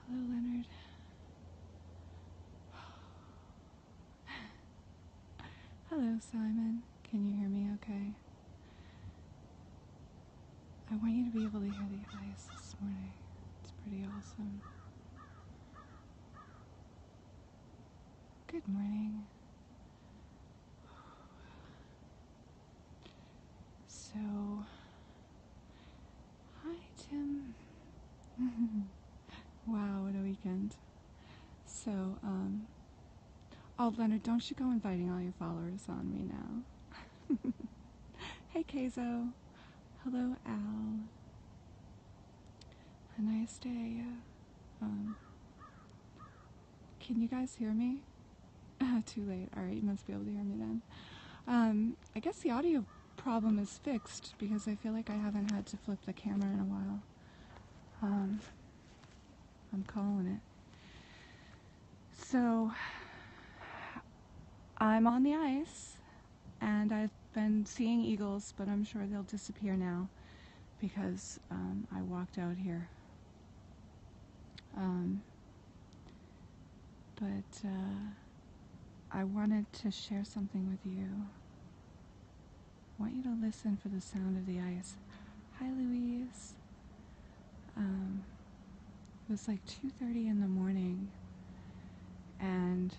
Hello, Leonard. Hello, Simon. Can you hear me okay? I want you to be able to hear the ice this morning. It's pretty awesome. Good morning. So, hi, Tim. Wow, what a weekend. So, oh, Leonard, don't you go inviting all your followers on me now. Hey, Keizo. Hello, Al. A nice day. Can you guys hear me? Too late. Alright, you must be able to hear me then. I guess the audio problem is fixed because I feel like I haven't had to flip the camera in a while. I'm calling it. So, I'm on the ice, and I've been seeing eagles, but I'm sure they'll disappear now because I walked out here. But I wanted to share something with you. I want you to listen for the sound of the ice. Hi, Louise. It was like 2:30 in the morning, and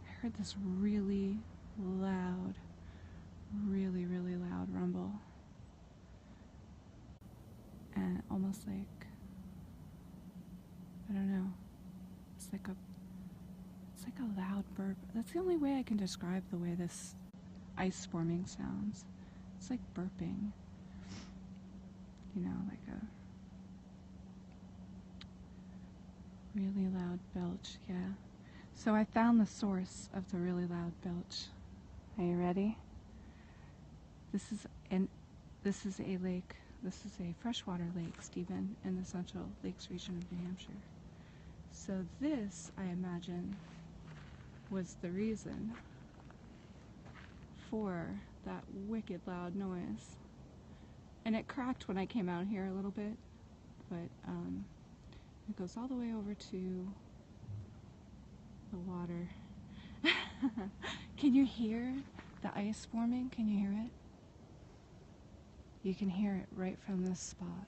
I heard this really loud rumble, and almost like, I don't know, it's like a loud burp. That's the only way I can describe the way this ice forming sounds. It's like burping, you know, like a really loud belch. Yeah. So I found the source of the really loud belch. Are you ready? This is a lake. This is a freshwater lake, Stephen, in the Central Lakes region of New Hampshire. So this, I imagine, was the reason for that wicked loud noise. And it cracked when I came out here a little bit, but it goes all the way over to the water. Can you hear the ice forming? Can you hear it? You can hear it right from this spot.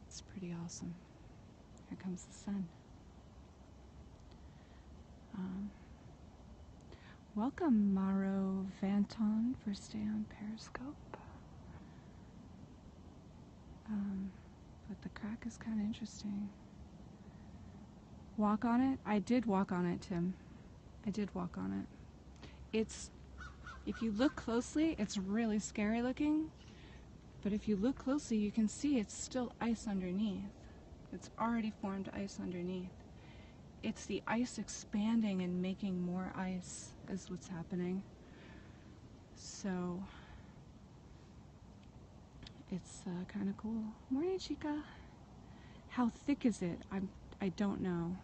It's pretty awesome. Here comes the sun. Welcome, Maro Vanton, first day on Periscope. But the crack is kind of interesting. Walk on it? I did walk on it, Tim. I did walk on it. If you look closely, it's really scary looking. But if you look closely, you can see it's still ice underneath. It's already formed ice underneath. It's the ice expanding and making more ice is what's happening. So it's kind of cool. Morning, Chica. How thick is it? I don't know.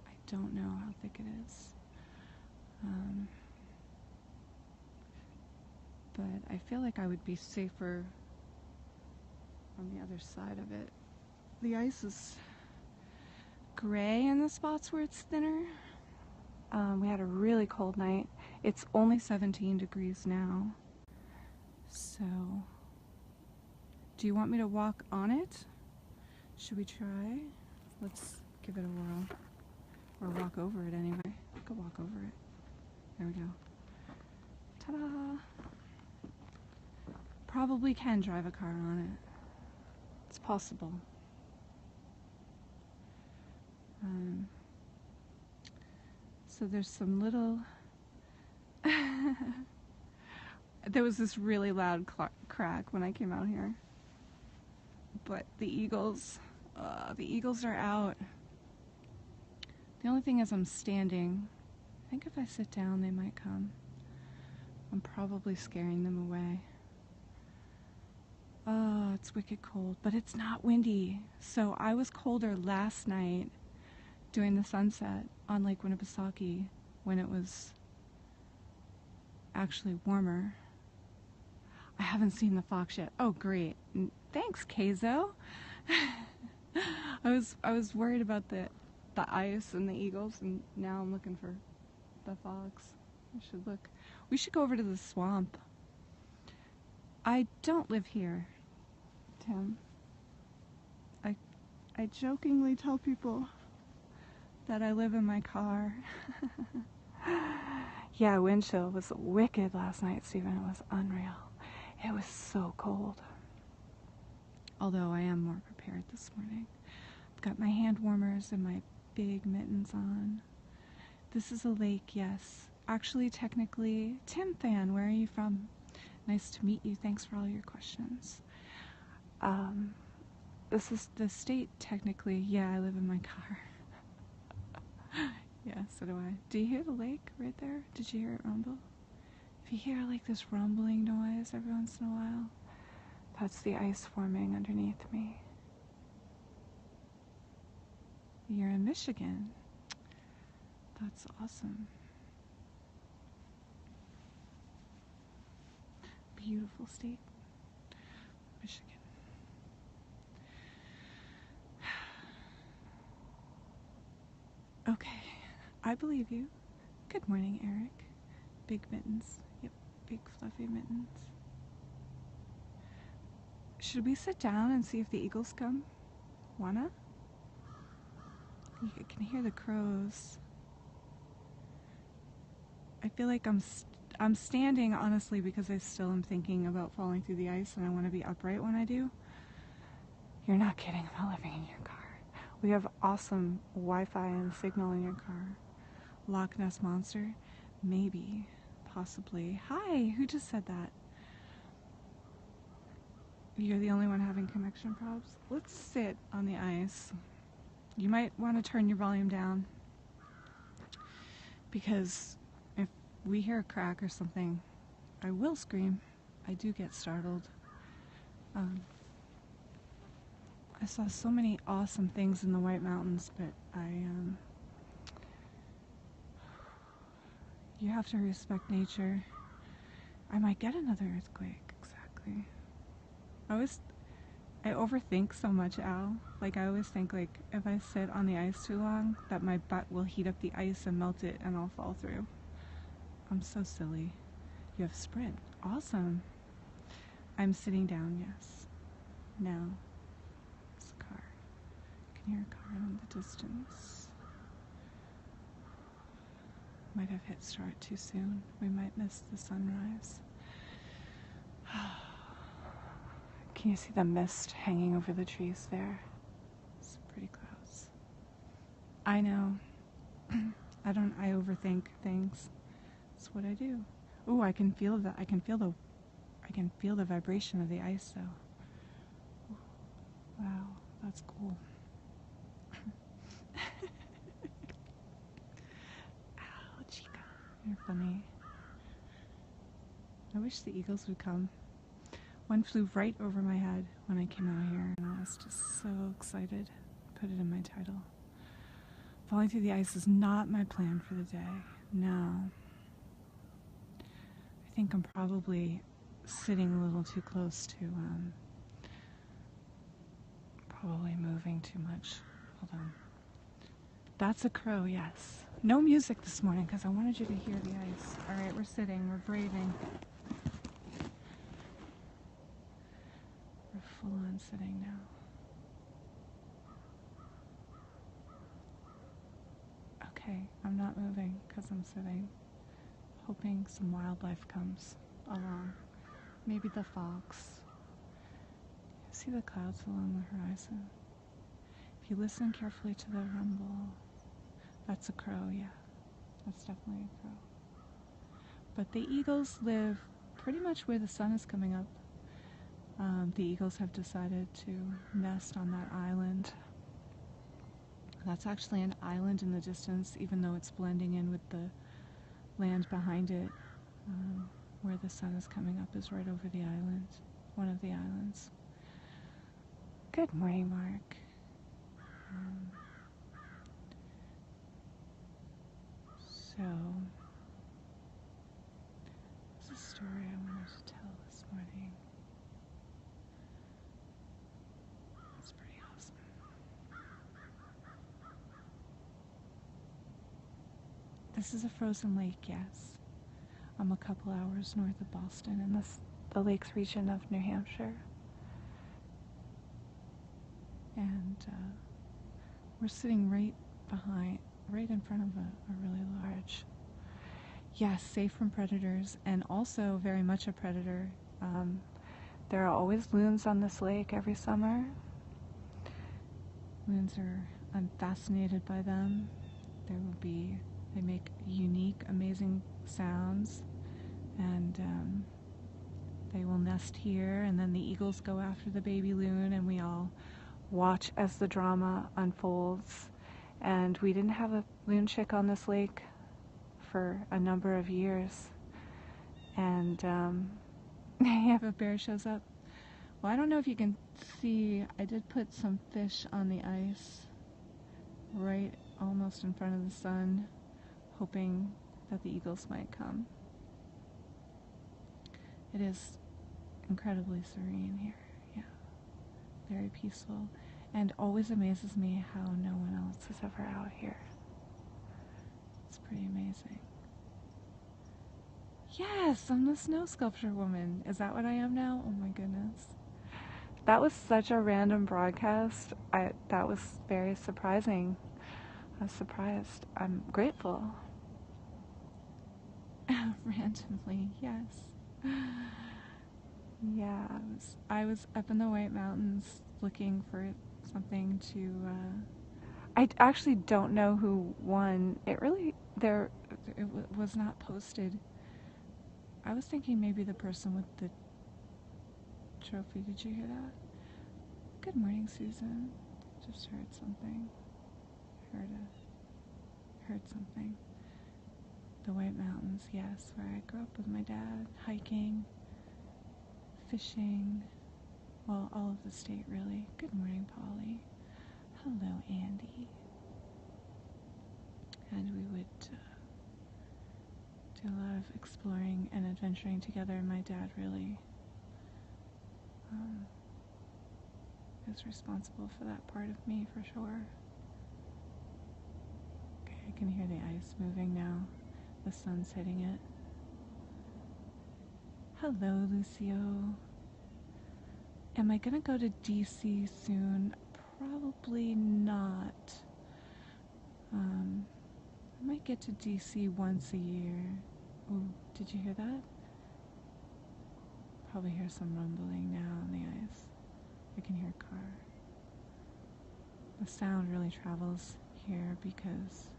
I don't know how thick it is. But I feel like I would be safer on the other side of it. The ice is gray in the spots where it's thinner. We had a really cold night. It's only 17 degrees now. So, do you want me to walk on it? Should we try? Let's give it a whirl. Or walk over it anyway. We could walk over it. There we go. Ta-da! Probably can drive a car on it. It's possible. So there's some little... There was this really loud crack when I came out here. But the eagles are out. The only thing is I'm standing. I think if I sit down, they might come. I'm probably scaring them away. Oh, it's wicked cold, but it's not windy. So I was colder last night doing the sunset on Lake Winnipesaukee when it was actually warmer. I haven't seen the fox yet. Oh, great. Thanks, Keizo. I I was worried about the ice and the eagles, and now I'm looking for the fox. We should go over to the swamp. I don't live here, Tim. I jokingly tell people that I live in my car. Yeah, wind chill was wicked last night, Stephen. It was unreal. It was so cold. Although I am more prepared this morning. I've got my hand warmers and my big mittens on. This is a lake, yes. Actually, technically, Tim Fan, where are you from? Nice to meet you. Thanks for all your questions. This is the state, technically. Yeah, I live in my car. Yeah, so do I. Do you hear the lake right there? Did you hear it rumble? If you hear like this rumbling noise every once in a while, that's the ice forming underneath me. You're in Michigan. That's awesome. Beautiful state, Michigan. Okay, I believe you. Good morning, Eric. Big mittens. Yep, big fluffy mittens. Should we sit down and see if the eagles come? Wanna? You can hear the crows. I feel like I'm standing, honestly, because I still am thinking about falling through the ice and I want to be upright when I do. You're not kidding about living in your car. We have awesome Wi-Fi and signal in your car. Loch Ness Monster? Maybe. Possibly. Hi, who just said that? You're the only one having connection problems? Let's sit on the ice. You might want to turn your volume down, because if we hear a crack or something, I will scream. I do get startled. I saw so many awesome things in the White Mountains, but you have to respect nature. I might get another earthquake, exactly. I overthink so much, Al. Like, I always think, like, if I sit on the ice too long, that my butt will heat up the ice and melt it and I'll fall through. I'm so silly. You have Sprint. Awesome. I'm sitting down, yes. Now, it's a car. You can hear a car in the distance. Might have hit start too soon. We might miss the sunrise. Can you see the mist hanging over the trees there? It's pretty close. I know. I overthink things. That's what I do. Ooh, I can feel that. I can feel the vibration of the ice, though. Ooh, wow, that's cool. Ow, chica. You're funny. I wish the eagles would come. One flew right over my head when I came out here, and I was just so excited. Put it in my title. Falling through the ice is not my plan for the day. No. I think I'm probably sitting a little too close to, probably moving too much. Hold on. That's a crow, yes. No music this morning because I wanted you to hear the ice. All right, we're sitting, we're braving. We're full on sitting now. Okay, I'm not moving because I'm sitting, hoping some wildlife comes along. Maybe the fox. See the clouds along the horizon? If you listen carefully to the rumble, that's a crow, yeah. That's definitely a crow. But the eagles live pretty much where the sun is coming up. The eagles have decided to nest on that island. That's actually an island in the distance, even though it's blending in with the land behind it. Where the sun is coming up is right over the island, one of the islands. Good morning, Mark. So, there's a story I wanted to tell this morning. It's pretty awesome. This is a frozen lake, yes. I'm a couple hours north of Boston in the lakes region of New Hampshire. And we're sitting right in front of a really large, yes, safe from predators, and also very much a predator. There are always loons on this lake every summer. I'm fascinated by them. They make unique, amazing sounds, and they will nest here, and then the eagles go after the baby loon, and we all watch as the drama unfolds. And we didn't have a loon chick on this lake for a number of years. And if a bear shows up, well, I don't know if you can see, I did put some fish on the ice right almost in front of the sun, hoping that the eagles might come. It is incredibly serene here, yeah, very peaceful, and always amazes me how no one else is ever out here. It's pretty amazing. Yes, I'm the snow sculpture woman. Is that what I am now? Oh my goodness. That was such a random broadcast. That was very surprising. I was surprised. I'm grateful. Randomly, yes. Yeah, I was up in the White Mountains looking for something to. I actually don't know who won. It was not posted. I was thinking maybe the person with the trophy. Did you hear that? Good morning, Susan. Just heard something. Heard something. The White Mountains, yes, where I grew up with my dad, hiking, fishing, well, all of the state, really. Good morning, Polly. Hello, Andy. And we would do a lot of exploring and adventuring together, and my dad really is responsible for that part of me, for sure. Okay, I can hear the ice moving now. The sun's hitting it. Hello, Lucio. Am I gonna go to DC soon? Probably not. I might get to DC once a year. Oh, did you hear that? Probably hear some rumbling now on the ice. I can hear a car. The sound really travels here because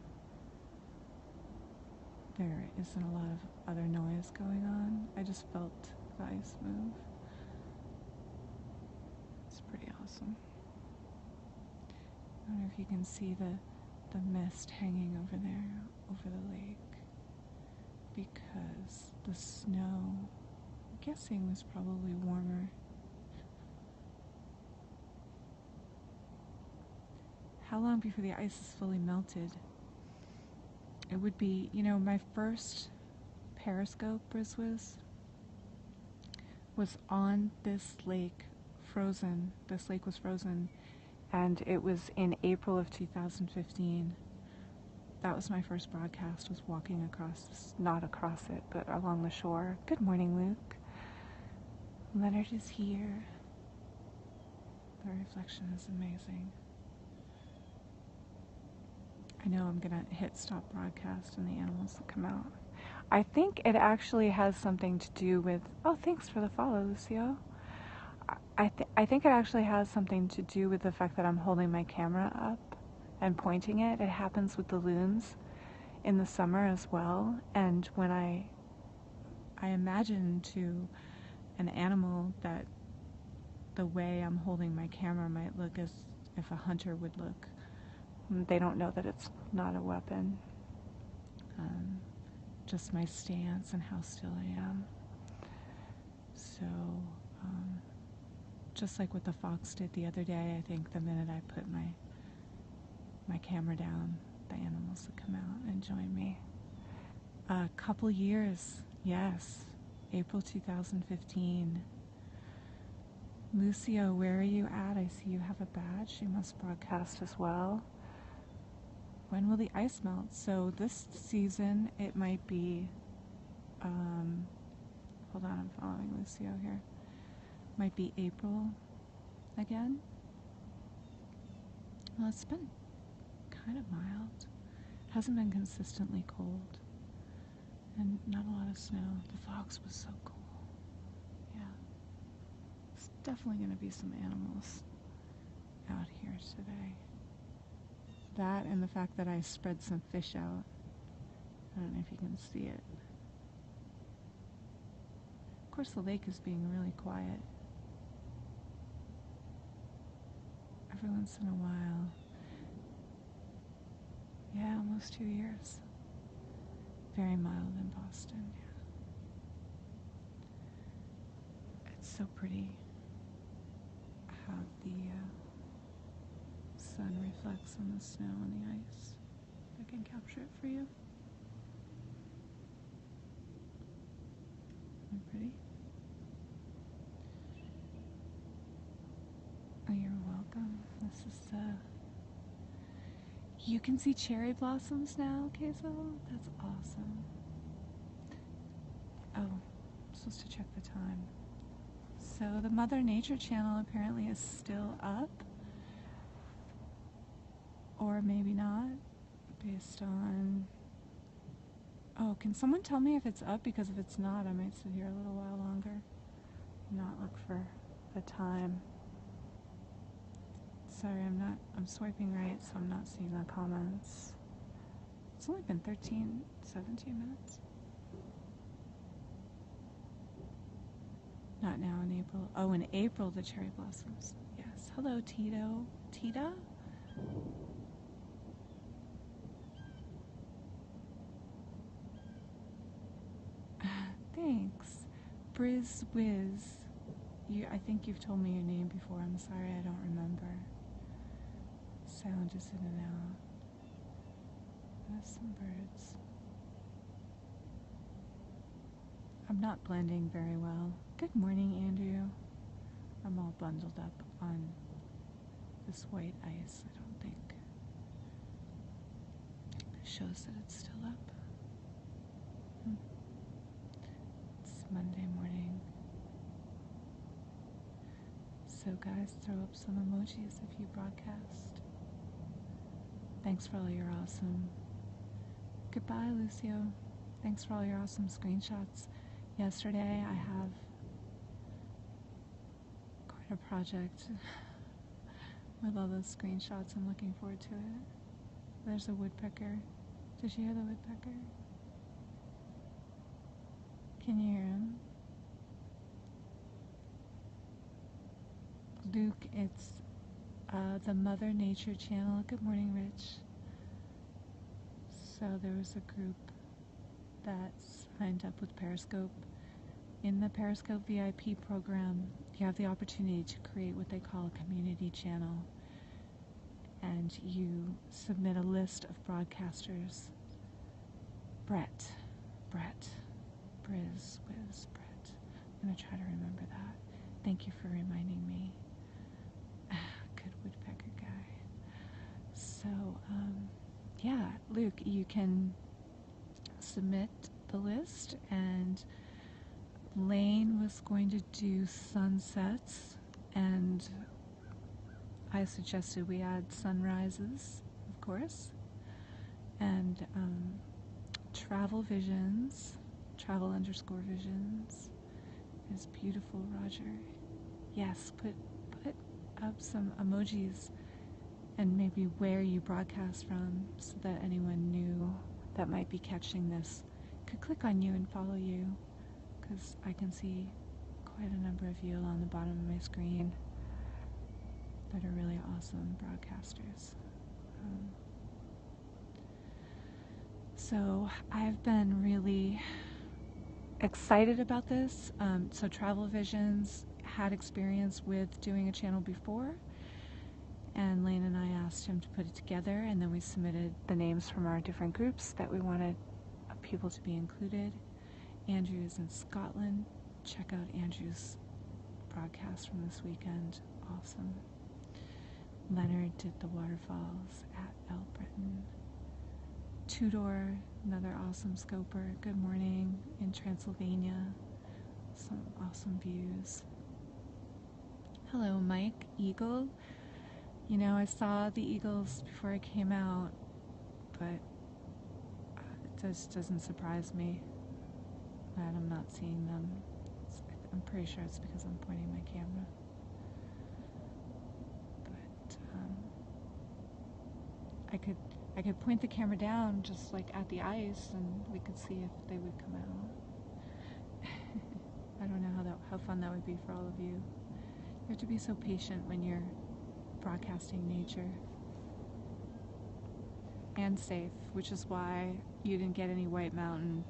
there isn't a lot of other noise going on. I just felt the ice move. It's pretty awesome. I don't know if you can see the mist hanging over there, over the lake, because the snow, I'm guessing, was probably warmer. How long before the ice is fully melted? It would be, my first Periscope was on this lake, frozen. This lake was frozen, and it was in April of 2015. That was my first broadcast, was walking across, not across it, but along the shore. Good morning, Luke. Leonard is here. The reflection is amazing. I know I'm gonna hit stop broadcast and the animals will come out. I think it actually has something to do with, oh, thanks for the follow, Lucio. I think it actually has something to do with the fact that I'm holding my camera up and pointing it. It happens with the loons in the summer as well. And when I imagine to an animal that the way I'm holding my camera might look as if a hunter would look. They don't know that it's not a weapon. Just my stance and how still I am. So, just like what the fox did the other day, I think the minute I put my camera down, the animals would come out and join me. A couple years, yes. April 2015. Lucio, where are you at? I see you have a badge. You must broadcast as well. when will the ice melt? So this season it might be, hold on, I'm following Lucio here. Might be April again. Well, it's been kind of mild. Hasn't been consistently cold. And not a lot of snow. The fogs was so cool. Yeah. There's definitely going to be some animals out here today. That and the fact that I spread some fish out. I don't know if you can see it. Of course, the lake is being really quiet. Every once in a while. Yeah, almost 2 years. Very mild in Boston, yeah. It's so pretty how the sun reflects on the snow and the ice. I can capture it for you. Isn't it pretty? Oh, you're welcome. This is you can see cherry blossoms now, Queso? That's awesome. Oh, I'm supposed to check the time. So the Mother Nature channel apparently is still up. Or maybe not, based on... Oh, can someone tell me if it's up? Because if it's not, I might sit here a little while longer. Not look for the time. Sorry, I'm swiping right, so I'm not seeing the comments. It's only been 17 minutes. Not now in April. Oh, in April, the cherry blossoms. Yes. Hello, Tito. Tita? Thanks. Briz Wiz. I think you've told me your name before. I'm sorry, I don't remember. Sound is in and out. There's some birds. I'm not blending very well. Good morning, Andrew. I'm all bundled up on this white ice, I don't think. It shows that it's still up. It's Monday morning. So guys, throw up some emojis if you broadcast. Thanks for all your awesome... Goodbye, Lucio. Thanks for all your awesome screenshots. Yesterday I have quite a project with all those screenshots. I'm looking forward to it. There's a woodpecker. Did you hear the woodpecker? Can you hear him? Luke, it's the Mother Nature channel. Good morning, Rich. So there was a group that signed up with Periscope. In the Periscope VIP program, you have the opportunity to create what they call a community channel. And you submit a list of broadcasters. Brett, Briz, Wiz, Brett. I'm going to try to remember that. Thank you for reminding me. Good woodpecker guy. So, yeah, Luke, you can submit the list, and Lane was going to do sunsets, and I suggested we add sunrises, of course, and travel visions, travel_visions is beautiful, Roger. Yes, put up some emojis and maybe where you broadcast from, so that anyone new that might be catching this could click on you and follow you, because I can see quite a number of you along the bottom of my screen that are really awesome broadcasters. So I've been really excited about this. So Travel Visions had experience with doing a channel before, and Lane and I asked him to put it together, and then we submitted the names from our different groups that we wanted people to be included. Andrew is in Scotland. Check out Andrew's broadcast from this weekend. Awesome. Leonard did the waterfalls at El Breton. Tudor, another awesome scoper. Good morning in Transylvania. Some awesome views. Hello, Mike Eagle. You know, I saw the eagles before I came out, but it just doesn't surprise me that I'm not seeing them. I'm pretty sure it's because I'm pointing my camera. But I could point the camera down just like at the ice, and we could see if they would come out. I don't know how fun that would be for all of you. You have to be so patient when you're broadcasting nature. And safe, which is why you didn't get any white mountain.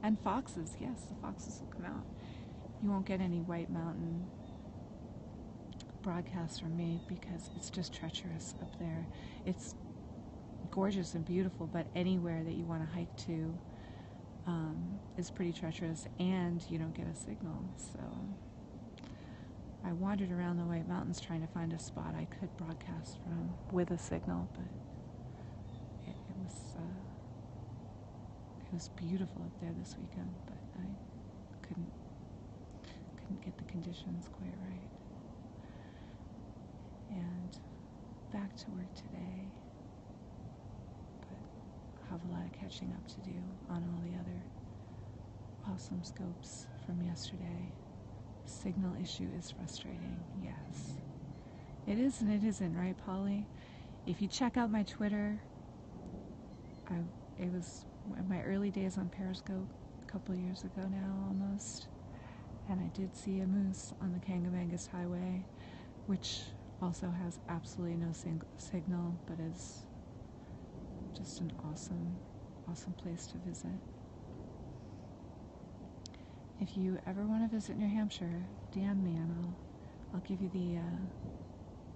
And foxes, yes, the foxes will come out. You won't get any white mountain broadcast from me because it's just treacherous up there. It's gorgeous and beautiful, but anywhere that you want to hike to is pretty treacherous, and you don't get a signal. So I wandered around the White Mountains trying to find a spot I could broadcast from with a signal, but it was beautiful up there this weekend, but I couldn't get the conditions quite right. And back to work today, but I have a lot of catching up to do on all the other awesome scopes from yesterday. Signal issue is frustrating, yes. It is and it isn't, right, Polly? If you check out my Twitter, it was my early days on Periscope, a couple of years ago now almost, and I did see a moose on the Kangamangas Highway, which also has absolutely no signal, but is just an awesome place to visit. If you ever want to visit New Hampshire, DM me and I'll give you the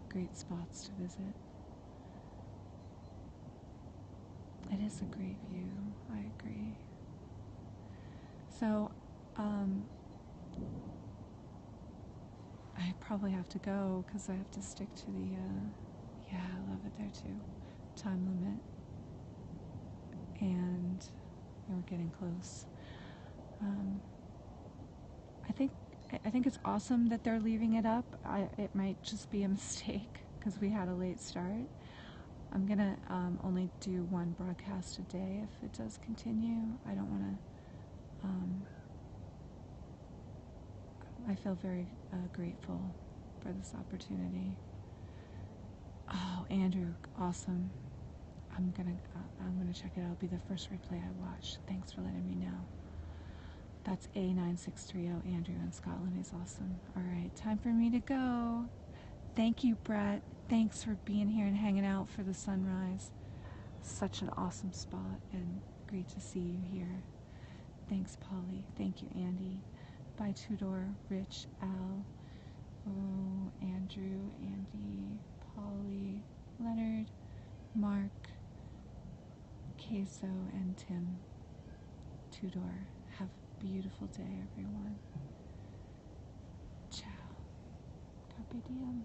great spots to visit. It is a great view, I agree. So, I probably have to go because I have to stick to the, yeah, I love it there too, time limit. And we're getting close. I think it's awesome that they're leaving it up. It might just be a mistake because we had a late start. I'm gonna only do one broadcast a day if it does continue. I don't want to. I feel very grateful for this opportunity. Oh, Andrew, awesome. I'm gonna check it out. It'll be the first replay I watch. Thanks for letting me know. That's A9630, Andrew in Scotland. He's awesome. All right, time for me to go. Thank you, Brett. Thanks for being here and hanging out for the sunrise. Such an awesome spot, and great to see you here. Thanks, Polly. Thank you, Andy. Bye, Tudor, Rich, Al, Andrew, Andy, Polly, Leonard, Mark, Queso, and Tim. Tudor. Have a beautiful day, everyone. Ciao. Carpe diem.